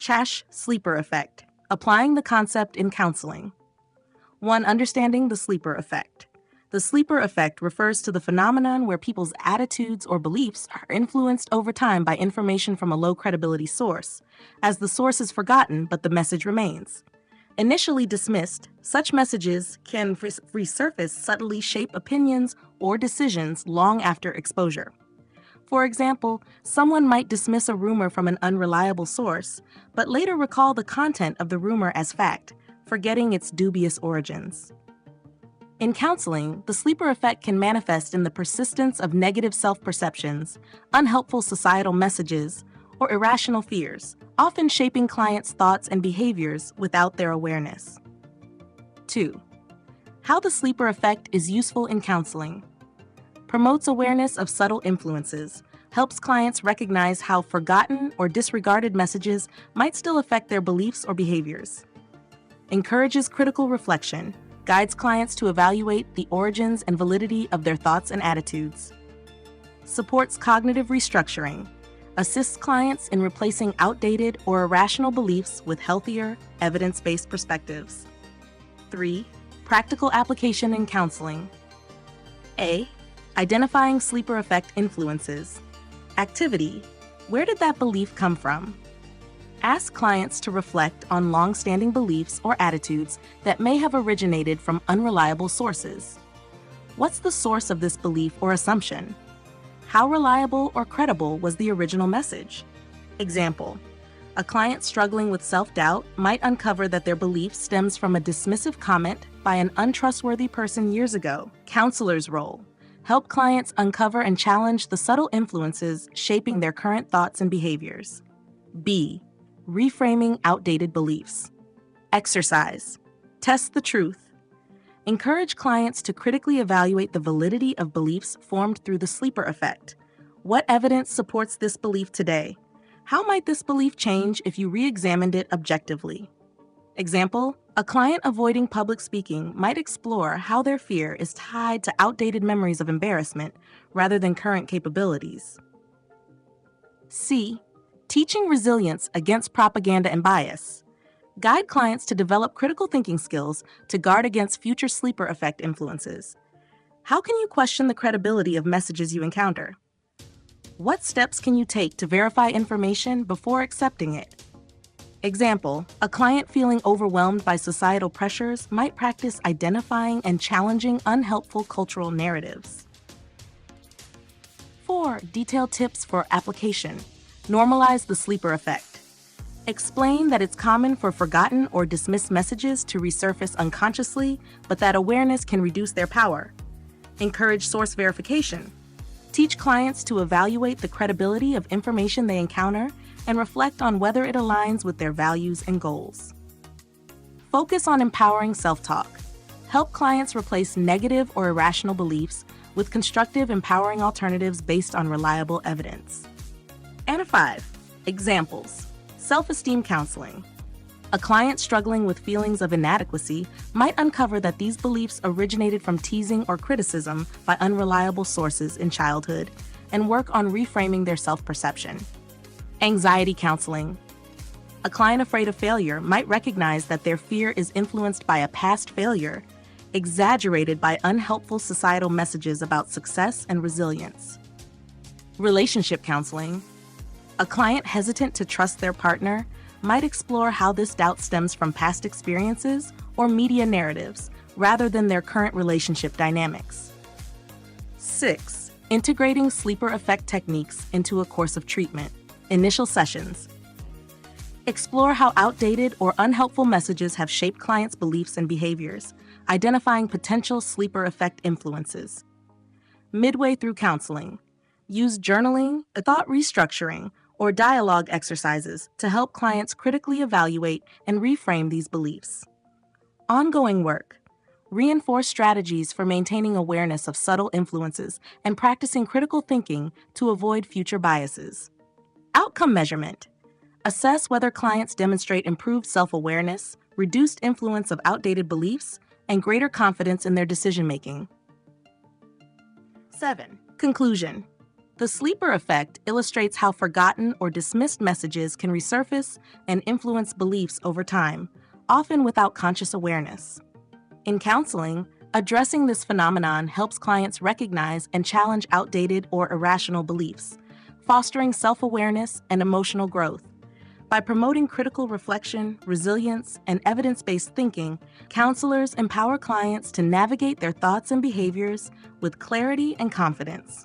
Chash sleeper effect. Applying the concept in counseling. 1. Understanding the sleeper effect. The sleeper effect refers to the phenomenon where people's attitudes or beliefs are influenced over time by information from a low credibility source, as the source is forgotten but the message remains. Initially dismissed, such messages can resurface, subtly shape opinions or decisions long after exposure. For example, someone might dismiss a rumor from an unreliable source, but later recall the content of the rumor as fact, forgetting its dubious origins. In counseling, the sleeper effect can manifest in the persistence of negative self-perceptions, unhelpful societal messages, or irrational fears, often shaping clients' thoughts and behaviors without their awareness. 2. How the sleeper effect is useful in counseling. Promotes awareness of subtle influences, helps clients recognize how forgotten or disregarded messages might still affect their beliefs or behaviors. Encourages critical reflection, guides clients to evaluate the origins and validity of their thoughts and attitudes. Supports cognitive restructuring, assists clients in replacing outdated or irrational beliefs with healthier, evidence-based perspectives. 3. Practical application in counseling. A. Identifying sleeper effect influences. Activity. Where did that belief come from? Ask clients to reflect on long-standing beliefs or attitudes that may have originated from unreliable sources. What's the source of this belief or assumption? How reliable or credible was the original message? Example: a client struggling with self-doubt might uncover that their belief stems from a dismissive comment by an untrustworthy person years ago. Counselor's role: help clients uncover and challenge the subtle influences shaping their current thoughts and behaviors. B. Reframing outdated beliefs. Exercise. Test the truth. Encourage clients to critically evaluate the validity of beliefs formed through the sleeper effect. What evidence supports this belief today? How might this belief change if you re-examined it objectively? Example: a client avoiding public speaking might explore how their fear is tied to outdated memories of embarrassment rather than current capabilities. C. Teaching resilience against propaganda and bias. Guide clients to develop critical thinking skills to guard against future sleeper effect influences. How can you question the credibility of messages you encounter? What steps can you take to verify information before accepting it? Example: a client feeling overwhelmed by societal pressures might practice identifying and challenging unhelpful cultural narratives. 4. Detailed tips for application. Normalize the sleeper effect. Explain that it's common for forgotten or dismissed messages to resurface unconsciously, but that awareness can reduce their power. Encourage source verification. Teach clients to evaluate the credibility of information they encounter and reflect on whether it aligns with their values and goals. Focus on empowering self-talk. Help clients replace negative or irrational beliefs with constructive, empowering alternatives based on reliable evidence. And 5. Examples. Self-esteem counseling. A client struggling with feelings of inadequacy might uncover that these beliefs originated from teasing or criticism by unreliable sources in childhood and work on reframing their self-perception. Anxiety counseling. A client afraid of failure might recognize that their fear is influenced by a past failure, exaggerated by unhelpful societal messages about success and resilience. Relationship counseling. A client hesitant to trust their partner might explore how this doubt stems from past experiences or media narratives rather than their current relationship dynamics. 6. Integrating sleeper effect techniques into a course of treatment. Initial sessions. Explore how outdated or unhelpful messages have shaped clients' beliefs and behaviors, identifying potential sleeper effect influences. Midway through counseling, use journaling, thought restructuring, or dialogue exercises to help clients critically evaluate and reframe these beliefs. Ongoing work. Reinforce strategies for maintaining awareness of subtle influences and practicing critical thinking to avoid future biases. Outcome measurement. Assess whether clients demonstrate improved self-awareness, reduced influence of outdated beliefs, and greater confidence in their decision-making. 7. Conclusion. The sleeper effect illustrates how forgotten or dismissed messages can resurface and influence beliefs over time, often without conscious awareness. In counseling, addressing this phenomenon helps clients recognize and challenge outdated or irrational beliefs, fostering self-awareness and emotional growth. By promoting critical reflection, resilience, and evidence-based thinking, counselors empower clients to navigate their thoughts and behaviors with clarity and confidence.